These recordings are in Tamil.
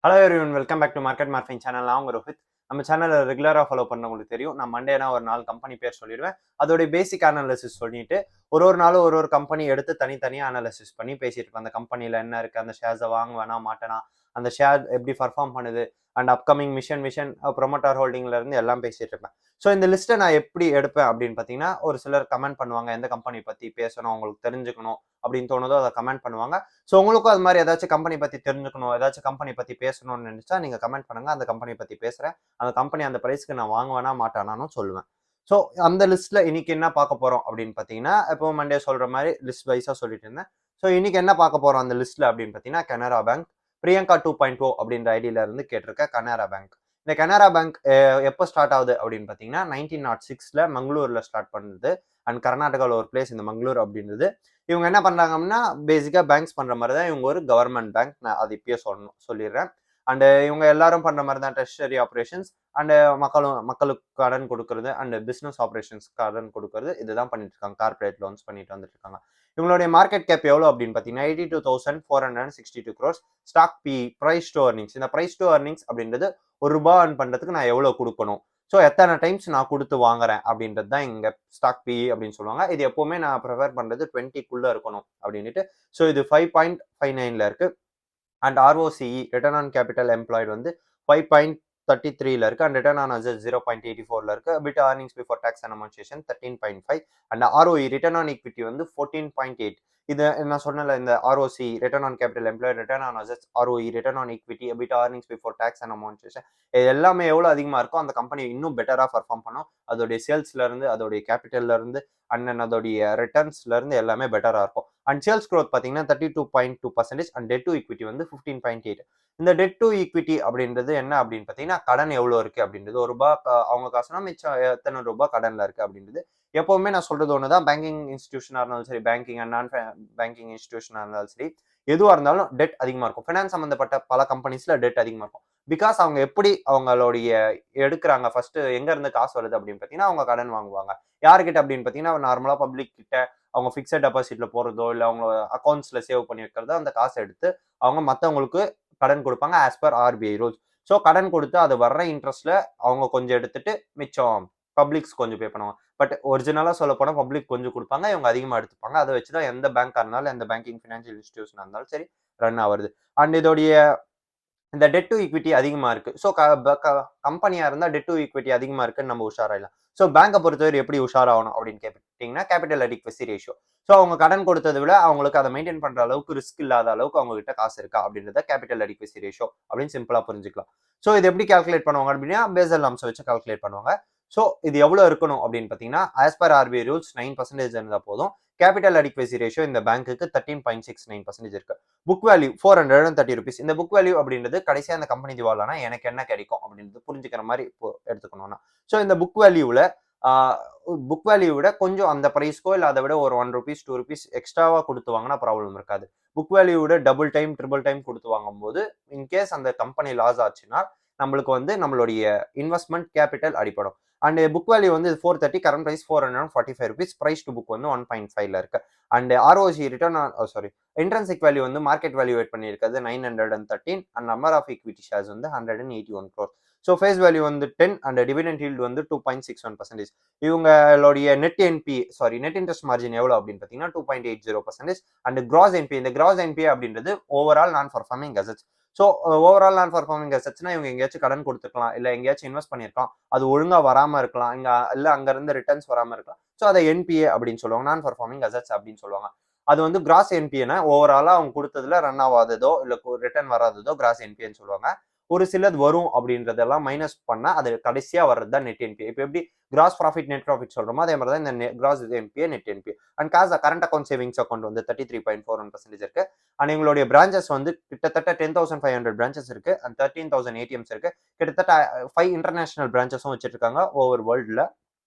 Hello everyone, welcome back to market morphing channel. நான் உங்க ரோஹித். நம்ம சேனலை ரெகுலராக ஃபாலோ பண்ணவங்களுக்கு தெரியும். நான் மண்டேனா ஒரு நாள் கம்பெனி பேர் சொல்லிடுவேன். அதோடைய பேசிக் அனாலிசிஸ் சொல்லிட்டு ஒரு நாளும் ஒரு கம்பெனி எடுத்து தனித்தனியாக அனாலிசிஸ் பண்ணி பேசிட்டு இருப்பேன். அந்த கம்பெனியில் என்ன இருக்குது, அந்த ஷேர்ஸை வாங்குவேனா மாட்டேனா, அந்த ஷேர் எப்படி பர்ஃபார்ம் பண்ணுது, அண்ட் அப்கமிங் மிஷன் ப்ரொமோட்டர் ஹோல்டிங்ல இருந்து எல்லாம் பேசிட்டு இருப்பேன். ஸோ இந்த லிஸ்ட்டை நான் எப்படி எடுப்பேன் அப்படின்னு பார்த்தீங்கன்னா, ஒரு சிலர் கமெண்ட் பண்ணுவாங்க, எந்த கம்பெனி பற்றி பேசணும் அவங்களுக்கு தெரிஞ்சுக்கணும் அப்படின்னு தோணுதோ அதை கமெண்ட் பண்ணுவாங்க. ஸோ உங்களுக்கும் அது மாதிரி ஏதாச்சும் கம்பெனி பத்தி தெரிஞ்சுக்கணும், ஏதாச்சும் கம்பெனி பத்தி பேசணும்னு நினைச்சா நீங்க கமெண்ட் பண்ணுங்க. அந்த கம்பெனி பத்தி பேசுறேன். அந்த கம்பெனி அந்த பிரைஸ்க்கு நான் வாங்குவேனா மாட்டானான்னு சொல்லுவேன். ஸோ அந்த லிஸ்ட்ல இன்னைக்கு என்ன பார்க்க போறோம் அப்படின்னு பார்த்தீங்கன்னா, இப்போ மண்டே சொல்ற மாதிரி லிஸ்ட் வைஸா சொல்லிட்டு இருந்தேன். ஸோ இன்னைக்கு என்ன பார்க்க போறோம் அந்த லிஸ்ட்ல அப்படின்னு பார்த்தீங்கன்னா, கனரா பேங்க், பிரியங்கா 2.0 அப்படின்ற ஐடியில இருந்து கேட்டிருக்க கனரா பேங்க். இந்த கனரா பேங்க் எப்போ ஸ்டார்ட் ஆகுது அப்படின்னு பார்த்தீங்கன்னா, 1906ல மங்களூர்ல ஸ்டார்ட் பண்ணுது. அண்ட் கர்நாடகாவில் ஒரு பிளேஸ் இந்த மங்களூர் அப்படின்றது. இவங்க என்ன பண்றாங்க அப்படின்னா, பேசிக்கா பேங்க்ஸ் பண்ற மாதிரி தான் இவங்க ஒரு கவர்மெண்ட் பேங்க். நான் அது இப்பயே சொல்லிடுறேன். அண்ட் இவங்க எல்லாரும் பண்ற மாதிரி தான் ட்ரெஷரி ஆப்ரேஷன்ஸ் அண்ட் மக்களுக்கு கடன் கொடுக்கறது அண்ட் பிசினஸ் ஆப்ரேஷன்ஸ் கடன் கொடுக்கறது இதுதான் பண்ணிட்டு இருக்காங்க. கார்பரேட் லோன்ஸ் பண்ணிட்டு வந்துட்டு இருக்காங்க. இவங்களுடைய மார்க்கெட் கேப் எவ்வளவு அப்படின்னு பார்த்தீங்கன்னா 82,462 crores. Stock P, price to earnings. இந்த பிரைஸ் டு earnings அப்படின்றது ₹1 earn பண்றதுக்கு நான் எவ்வளவு கொடுக்கணும், ஸோ எத்தனை டைம்ஸ் நான் கொடுத்து வாங்குறேன் அப்படின்றது தான் இங்க ஸ்டாக் பி அப்படின்னு சொல்லுவாங்க. இது எப்பவுமே நான் ப்ரிஃபர் பண்றது 20க்குள்ள இருக்கணும் அப்படின்ட்டு. ஸோ இது 5.59ல இருக்கு. And ROCE, return on capital employed வந்து 5.33ல இருக்கு. அண்ட் ரிட்டர்ன் ஆன் அசெட் 0.84ல இருக்கு. Bit earnings before tax and amortisation 13.5. And ROE, return on equity வந்து 14.8. இது நான் சொன்னல, இந்த ROC, return on capital employed, return on assets, ROE, return on equity, bit earnings before tax and amortisation, இது எல்லாமே எவ்வளவு அதிகமா இருக்கோ அந்த கம்பெனி இன்னும் பெட்டரா பர்ஃபார்ம் பண்ணும். அதோடைய சேல்ஸ்ல இருந்து, அதோடைய கேபிட்டல்ல இருந்து, அண்ட் அதோடைய ரிட்டர்ன்ஸ்ல இருந்து எல்லாமே பெட்டரா இருக்கும். அண்ட் சேல்ஸ் க்ரோத் பார்த்தீங்கன்னா 32.2%. அண்ட் டெட் டு ஈக்விட்டி வந்து 15.8. இந்த டெட் டு ஈக்விட்டி அப்படின்றது என்ன அப்படின்னு பார்த்தீங்கன்னா, கடன் எவ்வளோ இருக்கு அப்படின்றது. ₹1 அவங்க காசுனா மிச்சம் எத்தனை ரூபாய் கடன்ல இருக்கு அப்படின்றது. எப்பவுமே நான் சொல்றது ஒண்ணுதான், பேங்கிங் இன்ஸ்டிடியூஷனா இருந்தாலும் சரி, பேங்கிங் அண்ட் நான் பேங்கிங் இன்ஸ்டிடியூஷனா இருந்தாலும் சரி, எதுவா இருந்தாலும் டெட் அதிகமா இருக்கும். ஃபினான்ஸ் சம்பந்தப்பட்ட பல கம்பெனிஸ்ல டெட் அதிகமா இருக்கும். பிகாஸ் அவங்க எப்படி அவங்களுடைய எடுக்கிறாங்க, ஃபர்ஸ்ட் எங்க இருந்து காசு வருது அப்படின்னு பார்த்தீங்கன்னா, அவங்க கடன் வாங்குவாங்க. யாருக்கிட்ட அப்படின்னு பார்த்தீங்கன்னா, நார்மலா பப்ளிக் கிட்ட அவங்க ஃபிக்ஸட் டெபாசிட்ல போறதோ, இல்ல அவங்க அக்கௌண்ட்ஸ்ல சேவ் பண்ணி வைக்கிறதோ, அந்த காசை எடுத்து அவங்க மத்தவங்களுக்கு கடன் கொடுப்பாங்க as per RBI rules. So கடன் கொடுத்து அது வர்ற இன்ட்ரெஸ்ட்ல அவங்க கொஞ்சம் எடுத்துட்டு மிச்சம் பப்ளிக்ஸ் கொஞ்சம் பே பண்ணுவாங்க. பட் ஒரிஜினலா சொல்ல போனா பப்ளிக் கொஞ்சம் கொடுப்பாங்க, இவங்க அதிகமா எடுத்துப்பாங்க. அதை வச்சுதான் எந்த பேங்கா இருந்தாலும், எந்த பேங்கிங் பினான்சியல் இன்ஸ்டிடியூஷனா இருந்தாலும் சரி ரன் ஆகுது. அண்ட் இதோடைய இந்த டெட் டு ஈக்விட்டி அதிகமா இருக்கு. ஸோ கம்பெனியா இருந்தா டெட் டு ஈக்விட்டி அதிகமா இருக்குன்னு நம்ம உஷாராயிடலாம். ஸோ பேங்கை பொறுத்தவரை எப்படி உஷாராகணும் அப்படின்னு கேட்டீங்கன்னா, கேபிட்டல் அடிக்வசி ரேஷியோ. ஸோ அவங்க கடன் கொடுத்ததை விட அவங்களுக்கு அதை மெயின்டைன் பண்ற அளவுக்கு ரிஸ்க் இல்லாத அளவுக்கு அவங்க கிட்ட காசு இருக்கா அப்படின்றத கேபிட்டல் அடிக்வசி ரேஷியோ அப்படின்னு சிம்பிளா புரிஞ்சுக்கலாம். ஸோ இது எப்படி கால்குலேட் பண்ணுவாங்க அப்படின்னா, பேசல் அம்சம் வச்சு கால்குலேட் பண்ணுவாங்க. ஸோ இது எவ்வளவு இருக்கணும் அப்படின்னு பார்த்தீங்கன்னா, ஆஸ் பர் ஆர்பிஐ ரூல்ஸ் 9% இருந்தா போதும். கேபிட்டல் அடிக்வசி ரேஷியோ இந்த பேங்க்குக்கு 13.69% இருக்கு. Book value ₹430. இந்த புக் வேல்யூ அப்படின்றது கடைசியா அந்த கம்பெனி திவாலானா எனக்கு என்ன கிடைக்கும் அப்படின்றது புரிஞ்சுக்கிற மாதிரி எடுத்துக்கணும்னா. ஸோ இந்த புக் வேல்யூ விட கொஞ்சம் அந்த பிரைஸ்க்கோ இல்லை அதை விட ஒரு ₹1 ₹2 எக்ஸ்ட்ராவா கொடுத்து வாங்கினா ப்ராப்ளம் இருக்காது. புக் வேல்யூ விட டபுள் டைம் ட்ரிபிள் டைம் கொடுத்து வாங்கும்போது இன்கேஸ் அந்த கம்பெனி லாஸ் ஆச்சுன்னா நம்மளுக்கு வந்து நம்மளுடைய இன்வெஸ்ட்மெண்ட் கேபிட்டல் அடிப்படும். அண்ட் புக் வேல்யூ வந்து 430, current price ₹445, price to book வந்து 1.5ல இருக்கு. And ROC, return sorry intrinsic value வந்து மார்க்கெட் வேல்யூவேட் பண்ணியிருக்கிறது 913. And number of equity shares வந்து 181 crore. ஸோ ஃபேஸ் வேல்யூ வந்து 10 அண்ட் டிவிடெண்ட் ஈல்டு வந்து 2.61%. இவங்களுடைய நெட் இன்ட்ரெஸ்ட் மார்ஜின் எவ்வளோ அப்படின்னு பார்த்தீங்கன்னா 2.80%. அண்ட் கிராஸ் என்பி, இந்த கிராஸ் என்பி அப்படின்றது ஓவரால் நான் பர்ஃபார்மிங் அசெட்ஸ். ஸோ ஓவரால் நான் பர்ஃபார்மிங் அசெட்ஸ்னா இவங்க எங்கேயாச்சும் கடன் கொடுத்துருக்கலாம், இல்லை எங்கேயாச்சும் இன்வெஸ்ட் பண்ணியிருக்கலாம், அது ஒழுங்கா வராம இருக்கலாம், இல்லை அங்க இருந்து ரிட்டர்ன்ஸ் வராம இருக்கலாம். ஸோ அதை என்பிஏ அப்படின்னு சொல்லுவாங்க, நான் பர்ஃபார்மிங் அசெட்ஸ் அப்படின்னு சொல்லுவாங்க. அது வந்து கிராஸ் என்பிஏனா ஓவராலா அவங்க கொடுத்ததுல ரன் ஆகாததோ இல்லை ரிட்டர்ன் வராததோ கிராஸ் என்பிஏன்னு சொல்லுவாங்க. ஒரு சிலது வரும் அப்படின்றதெல்லாம் மைனஸ் பண்ணா அது கடைசியா வர்றது தான் நெட் என்பிஏ. இப்போ எப்படி கிராஸ் ப்ராஃபிட் நெட் ப்ராஃபிட் சொல்றோமோ அதே மாதிரி தான் இந்த cross NBA net NBA. And current account savings account வந்து 33.41% இருக்கு. அண்ட் எங்களுடைய பிரான்ச்சஸ் வந்து கிட்டத்தட்ட 10,500 பிரான்ச்சஸ் இருக்கு. அண்ட் 13,000 ஏடிஎம்ஸ் இருக்கு. கிட்டத்தட்ட 5 இன்டர்நேஷனல் பிரான்ச்சஸும் வச்சிட்டு இருக்காங்க ஓவர் வேர்ல்டுல.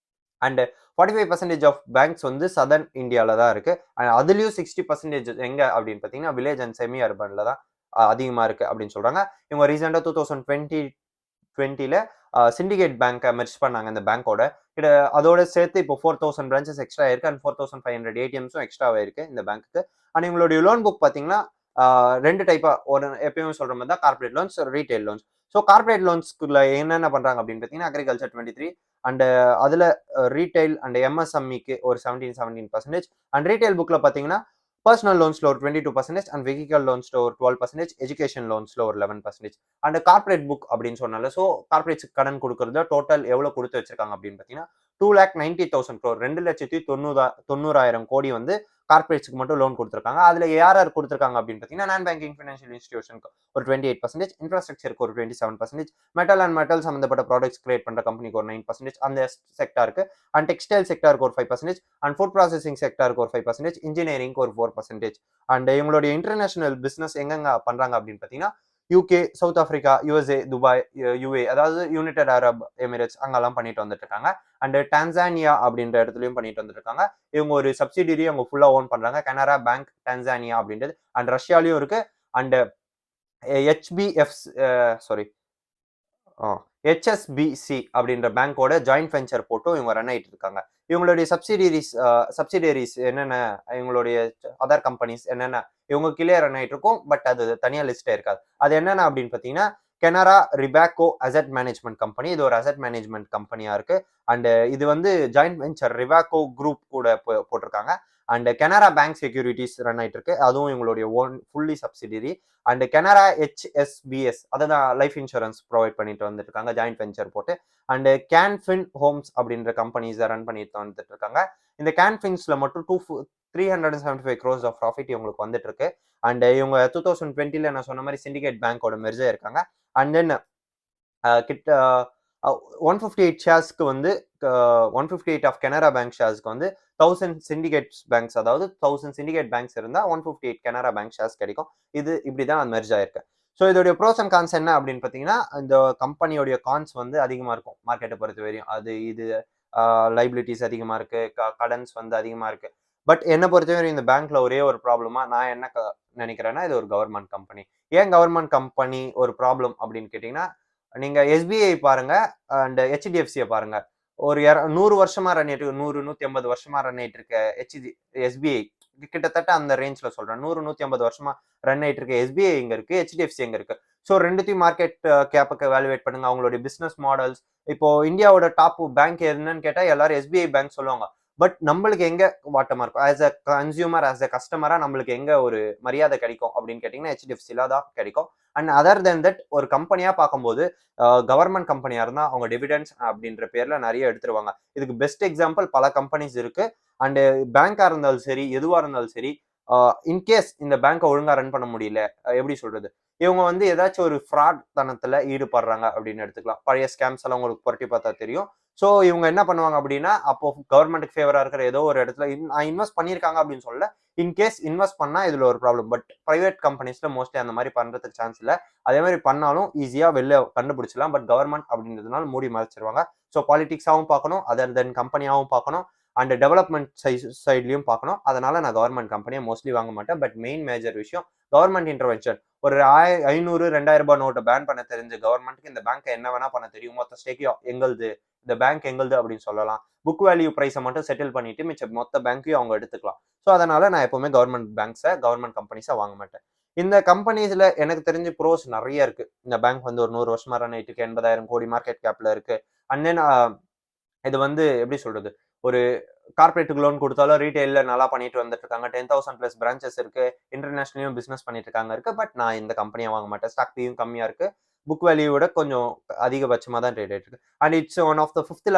அண்ட் 45% ஆஃப் பேங்க்ஸ் வந்து சதர்ன் இந்தியாவில தான் இருக்கு. அதுலயும் 60% எங்க அப்படின்னு பார்த்தீங்கன்னா வில்லேஜ் அண்ட் செமி அர்பன்ல தான் அதிகமா இருக்கு அப்படின்னு சொல்றாங்க. இவங்க ரீசெண்டா 2020ல சிண்டிகேட் பேங்கை மெர்ஜ் பண்ணாங்க இந்த பேங்கோட. அதோட சேர்த்து இப்போ 4,000 பிரான்ச்சஸ் எக்ஸ்ட்ரா இருக்கு. அண்ட் 4,500 ஏடிஎம்ஸும் எக்ஸ்ட்ரா இருக்கு இந்த பேங்க்கு. அண்ட் இவங்களுடைய லோன் புக் பார்த்தீங்கன்னா 2 டைப்பா ஒரு எப்பயுமே சொல்ற மாதிரி தான் corporate loans, retail loans. So corporate லோன்ஸ்க்குள்ள என்னென்ன பண்றாங்க அப்படின்னு பார்த்தீங்கன்னா, அக்ரிகல்ச்சர் 23 அண்ட் அதுல ரீட்டைல் அண்ட் எம்எஸ்எம்இக்கு ஒரு 17% அண்ட் ரீட்டைல் புக்ல பார்த்தீங்கன்னா, பர்சனல் லோன்ஸ்ல ஒரு 22% அண்ட் வெஹிக்கல் லோன்ஸ்ல ஒரு 12%, எஜுகேஷன் லோன்ஸ்ல ஒரு 11% அண்ட் கார்ப்பரேட் புக் அப்படின்னு சொன்னால, ஸோ கார்ப்பரேட்ஸ் கடன் கொடுக்கறத டோட்டல் எவ்வளவு கொடுத்து வச்சிருக்காங்க அப்படின்னு பார்த்தீங்கன்னா, 2,90,000 crore 2,90,000 கோடி வந்து கார்ப்பரேட்ஸ்க்கு மட்டும் லோன் கொடுத்துருக்காங்க. அதுல யார் யார் கொடுத்துருக்காங்க அப்படின்னு பார்த்தீங்கன்னா, நான் பேங்கிங் ஃபினான்ஷியல் இன்ஸ்டிடியூஷனுக்கு ஒரு 28%, இன்ஃப்ராஸ்ட்ரக்சருக்கு ஒரு 27%, மெட்டல் அண்ட் மெட்டல் சம்பந்தப்பட்ட ப்ராடக்ட்ஸ் கிரியேட் பண்ற கம்பெனிக்கு ஒரு 9% அந்த செக்டாருக்கு, அண்ட் டெக்ஸ்டைல் செக்டாருக்கு ஒரு 5%, அண்ட் ஃபுட் ப்ராசஸிங் செக்டாருக்கு ஒரு 5%, இன்ஜினியரிங்க்கு ஒரு 4%. அண்ட் இவங்களுடைய இன்டர்நேஷனல் பிசினஸ் எங்கெங்க பண்றாங்க அப்படின்னு பார்த்தீங்கன்னா, UK, south Africa, USA, Dubai, UA அதாவது யுனைடெட் அரப் எமிரேட்ஸ் அங்கெல்லாம் பண்ணிட்டு வந்துட்டு இருக்காங்க. அண்ட் டான்சானியா அப்படின்ற இடத்துலயும் பண்ணிட்டு வந்துட்டு இருக்காங்க. இவங்க ஒரு சப்சிடியரி அவங்க ஃபுல்லா ஓன் பண்றாங்க. கனரா பேங்க் டான்சானியா அப்படின்றது அண்ட் ரஷ்யாலயும் இருக்கு. அண்ட் ஹெச்பிஎஃப் சாரி ஹெச்எஸ்பிசி அப்படின்ற பேங்கோட ஜாயிண்ட் வெஞ்சர் போட்டும் இவங்க ரன் ஆயிட்டு இருக்காங்க. இவங்களுடைய சப்சிடரிஸ் என்னென்ன, இவங்களுடைய அதர் கம்பெனிஸ் என்னென்ன இவங்க கீழே ரன் ஆயிட்டு இருக்கும். பட் அது தனியா லிஸ்டே இருக்காது. அது என்னென்ன அப்படின்னு பார்த்தீங்கன்னா, கெனரா ரிபாக்கோ அசெட் மேனேஜ்மெண்ட் கம்பெனி. இது ஒரு அசெட் மேனேஜ்மெண்ட் கம்பெனியா இருக்கு. அண்ட் இது வந்து ஜாயிண்ட் வெஞ்சர் ரிபாக்கோ குரூப் கூட போட்டிருக்காங்க. And Canara bank securities run ஆயிட்டு இருக்கு. அதுவும் இவங்களுடைய own fully subsidiary. And Canara HSBC அதுதான் லைஃப் இன்சூரன்ஸ் ப்ரொவைட் பண்ணிட்டு வந்துட்டு இருக்காங்க ஜாயிண்ட் வெஞ்சர் போட்டு. அண்ட் கேன்ஃபின் ஹோம்ஸ் அப்படின்ற கம்பெனிஸ் ரன் பண்ணிட்டு வந்துட்டு இருக்காங்க. இந்த கேன்ஃபின்ஸ்ல மட்டும் 375 crores ஆஃப் ப்ராஃபிட் இவங்களுக்கு வந்துட்டு இருக்கு. அண்ட் இவங்க 2020 நான் சொன்ன மாதிரி சிண்டிகேட் பேங்கோட மெர்ஜர் இருக்காங்க. அண்ட் தென் கிட்ட 158 ஷேர்ஸ்க்கு வந்து 158 ஆஃப் கனரா பேங்க் ஷேர்ஸ்க்கு வந்து 1000 சிண்டிகேட் பேங்க்ஸ், அதாவது 1000 சிண்டிகேட் பேங்க்ஸ் இருந்தா 158 கனரா பேங்க் ஷேர்ஸ் கிடைக்கும். இது இப்படிதான் அது மெர்ஜ் ஆயிருக்கு. ஸோ இதோடைய ப்ரோஸ் அண்ட் கான்ஸ் என்ன அப்படின்னு பார்த்தீங்கன்னா, இந்த கம்பெனியோடைய கான்ஸ் வந்து அதிகமா இருக்கும் மார்க்கெட்டை பொறுத்த வரையும். அது இது லைபிலிட்டிஸ் அதிகமா இருக்கு, கடன்ஸ் வந்து அதிகமா இருக்கு. பட் என்ன பொறுத்தவரையும் இந்த பேங்க்ல ஒரே ஒரு ப்ராப்ளமா நான் என்ன நினைக்கிறேன்னா, இது ஒரு கவர்மெண்ட் கம்பெனி. ஏன் கவர்மெண்ட் கம்பெனி ஒரு ப்ராப்ளம் அப்படின்னு கேட்டீங்கன்னா, நீங்க எஸ்பிஐ பாருங்க அண்ட் ஹெச்டிஎஃப்சியை பாருங்க. ஒரு 100 வருஷமா ரன் ஆயிட்டு 100 150 வருஷமா ரன் ஆயிட்டு இருக்க எஸ்பிஐ கிட்டத்தட்ட அந்த ரேஞ்ச்ல சொல்றேன். 100 150 வருஷமா ரன் ஆயிட்டு இருக்க எஸ்பிஐ எங்க இருக்கு, ஹெச்டிஎஃப்சி எங்க இருக்கு. ஸோ ரெண்டுத்தையும் மார்க்கெட் கேப்புக்கு வேல்யூவேட் பண்ணுங்க. அவங்களுடைய பிசினஸ் மாடல்ஸ். இப்போ இந்தியாவோட டாப் பேங்க் என்னன்னு கேட்டா எல்லாரும் எஸ்பிஐ பேங்க் சொல்லுவாங்க. பட் நம்மளுக்கு எங்க வாட்டமா இருக்கும், as a consumer, as a கஸ்டமரா நம்மளுக்கு எங்க ஒரு மரியாதை கிடைக்கும் அப்படின்னு கேட்டீங்கன்னா ஹெச்டிஎஃப்சில தான் கிடைக்கும். அண்ட் அதர் தென் தட் ஒரு கம்பெனியா பார்க்கும்போது கவர்மெண்ட் கம்பெனியா இருந்தா அவங்க டிவிடெண்ட்ஸ் அப்படின்ற பேர்ல நிறைய எடுத்துருவாங்க. இதுக்கு பெஸ்ட் எக்ஸாம்பிள் பல கம்பெனிஸ் இருக்கு. அண்ட் பேங்கா இருந்தாலும் சரி, எதுவா இருந்தாலும் சரி, இன்கேஸ் இந்த பேங்கை ஒழுங்கா ரன் பண்ண முடியல, எப்படி சொல்றது, இவங்க வந்து ஏதாச்சும் ஒரு ஃப்ராட் தனத்துல ஈடுபடுறாங்க அப்படின்னு எடுத்துக்கலாம். பழைய ஸ்கேம்ஸ் எல்லாம் உங்களுக்கு புரட்டி பார்த்தா தெரியும். ஸோ இவங்க என்ன பண்ணுவாங்க அப்படின்னா, அப்போ கவர்மெண்ட்டுக்கு ஃபேவரா இருக்கிற ஏதோ ஒரு இடத்துல இன்வெஸ்ட் பண்ணியிருக்காங்க அப்படின்னு சொல்ல, இன்கேஸ் இன்வெஸ்ட் பண்ணா இதுல ஒரு ப்ராப்ளம். பட் பிரைவேட் கம்பெனிஸ்ல மோஸ்ட்லி அந்த மாதிரி பண்றதுக்கு சான்ஸ் இல்ல. அதே மாதிரி பண்ணாலும் ஈஸியா வெளில கண்டுபிடிச்சலாம். பட் கவர்மெண்ட் அப்படின்றதுனால மூடி மறைச்சிருவாங்க. ஸோ பாலிடிக்ஸாவும் பார்க்கணும், அதர் தென் கம்பெனியாவும் பார்க்கணும், அண்ட் டெவலப்மெண்ட் சைட்லயும் பார்க்கணும். அதனால நான் கவர்மெண்ட் கம்பெனியை மோஸ்ட்லி வாங்க மாட்டேன். பட் மெயின் மேஜர் விஷயம் கவர்மெண்ட் இன்டர்வென்ஷன். ஒரு 500 2000 நோட்டை பேன் பண்ண தெரிஞ்ச கவர்மெண்ட்டுக்கு இந்த பேங்க் என்ன வேணா பண்ண தெரியும். மொத்த ஸ்டேக்கையும் எங்களுது, இந்த பேங்க் எங்களுது அப்படின்னு சொல்லலாம். புக் வேல்யூ பிரைஸை மட்டும் செட்டில் பண்ணிட்டு மிச்சம் மொத்த பேங்க்கையும் அவங்க எடுத்துக்கலாம். ஸோ அதனால நான் எப்பவுமே கவர்மெண்ட் கம்பெனிஸை வாங்க மாட்டேன். இந்த கம்பெனிஸ்ல எனக்கு தெரிஞ்சு ப்ரோஸ் நிறைய இருக்கு. இந்த பேங்க் வந்து ஒரு 100 வருஷமா ரன் ஆயிட்டு இருக்கு, 80,000 கோடி மார்க்கெட் கேப்ல இருக்கு. அண்ட் தென் இது வந்து எப்படி சொல்றது, ஒரு கார்பரேட்டுக்கு லோன் கொடுத்தாலும் ரீட்டைல நல்லா பண்ணிட்டு வந்துட்டு இருக்காங்க. 10,000+ பிரான்ச்சஸ் இருக்கு. இன்டர்நேஷனலையும் பிசினஸ் பண்ணிட்டு இருக்காங்க இருக்கு. பட் நான் இந்த கம்பெனியை வாங்க மாட்டேன். ஸ்டாக் பியும் கம்மியா இருக்கு. புக் வேல்யூவோட கொஞ்சம் அதிகபட்சமா தான் ட்ரேட் ஆயிட்டு இருக்கு. And it's one of the fourth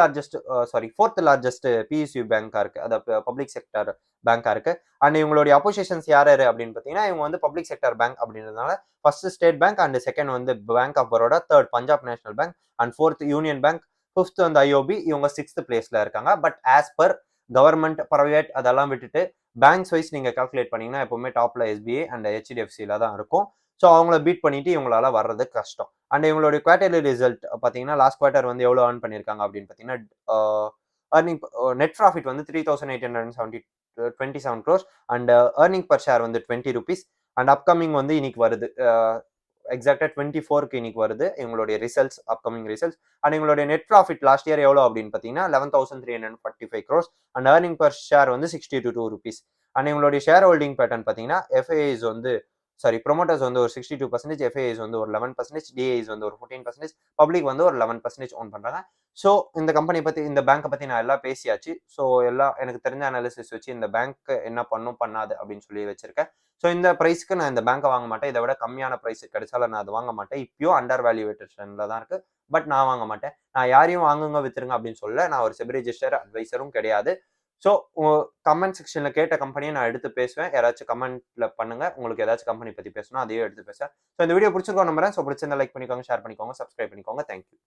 largest PSU பேங்கா இருக்கு. அதாவது பப்ளிக் செக்டர் பேங்கா இருக்கு. அண்ட் இவங்களுடைய அப்போசிஷன்ஸ் யார் யாரு அப்படின்னு பார்த்தீங்கன்னா, இவங்க வந்து பப்ளிக் செக்டர் பேங்க் அப்படின்றதுனால first state bank, and second வந்து bank of Baroda, third Punjab national bank, and fourth union bank, fifth வந்து ஐஓபி. இவங்க 6th பிளேஸ்ல இருக்காங்க. But as per government, private அதெல்லாம் விட்டுட்டு பேங்க்ஸ் வைஸ் நீங்க கால்குலேட் பண்ணீங்கன்னா எப்பவுமே டாப்ல எஸ்பிஐ அண்ட் ஹெச்டிஎஃப்சில தான் இருக்கும். ஸோ அவங்கள பீட் பண்ணிட்டு இவங்களால வர்றது கஷ்டம். அண்ட் இவங்களுடைய குவார்டர்லி ரிசல்ட் பார்த்தீங்கன்னா, லாஸ்ட் குவார்டர் வந்து எவ்வளோ ஏர்ன் பண்ணியிருக்காங்க அப்படின்னு பார்த்தீங்கன்னா, ஏர்னிங் நெட் ப்ராஃபிட் வந்து 3,827 crores and earning per share வந்து 20 rupees. அண்ட் அப்கமிங் வந்து இன்னைக்கு வருது, எக்ஸாக்டா 24க்கு இன்னைக்கு வருது இவங்களுடைய ரிசல்ட்ஸ், அப்கமிங் ரிசல்ட்ஸ். அண்ட் இவங்களுடைய நெட் ப்ராஃபிட் லாஸ்ட் இயர் எவ்வளோ அப்படின்னு பார்த்தீங்கன்னா 11,345 crores and earning per share வந்து 62 rupees. அண்ட் இவங்களுடைய ஷேர் ஹோல்டிங் பேட்டர்ன் பார்த்தீங்கன்னா, எஃப்ஐஸ் வந்து சாரி ப்ரொமோட்டர்ஸ் வந்து ஒரு 62%, எஃப்ஐஐஸ் வந்து ஒரு 11%, டிஐஸ் வந்து ஒரு 14%, பப்ளிக் வந்து ஒரு 11% ஓன் பண்றாங்க. ஸோ இந்த கம்பெனி பத்தி, இந்த பேங்க்க பத்தி நான் எல்லாம் பேசியாச்சு. ஸோ எல்லாம் எனக்கு தெரிஞ்ச அனாலிசிஸ் வச்சு இந்த பேங்க் என்ன பண்ணும், பண்ணாது அப்படின்னு சொல்லி வச்சிருக்கேன். ஸோ இந்த பிரைஸ்க்கு நான் இந்த பேங்க்க வாங்க மாட்டேன். இத விட கம்மியான பிரைஸ் கிடைச்சாலும் நான் அத வாங்க மாட்டேன். இப்பயும் அண்டர் வேல்யூவேஷன்ல தான் இருக்கு. பட் நான் வாங்க மாட்டேன். நான் யாரையும் வாங்குங்க, வித்துருங்க அப்படின்னு சொல்லல. நான் ஒரு செபி ரிஜிஸ்டர் அட்வைசரும் கிடையாது. ஸோ கமெண்ட் செக்ஷன்ல கேட்ட கம்பெனிய நான் எடுத்து பேசுவேன். யாராச்சும் கமெண்ட்ல பண்ணுங்க. உங்களுக்கு ஏதாச்சும் கம்பெனி பத்தி பேசணும், அதையும் எடுத்து பேசுறேன். ஸோ இந்த வீடியோ பிடிச்சிருக்கும் நம்புறேன். ஸோ பிடிச்சிருந்தா லைக் பண்ணிக்கோங்க, ஷேர் பண்ணிக்கோங்க, சப்ஸ்கிரைப் பண்ணிக்கோங்க. Thank you.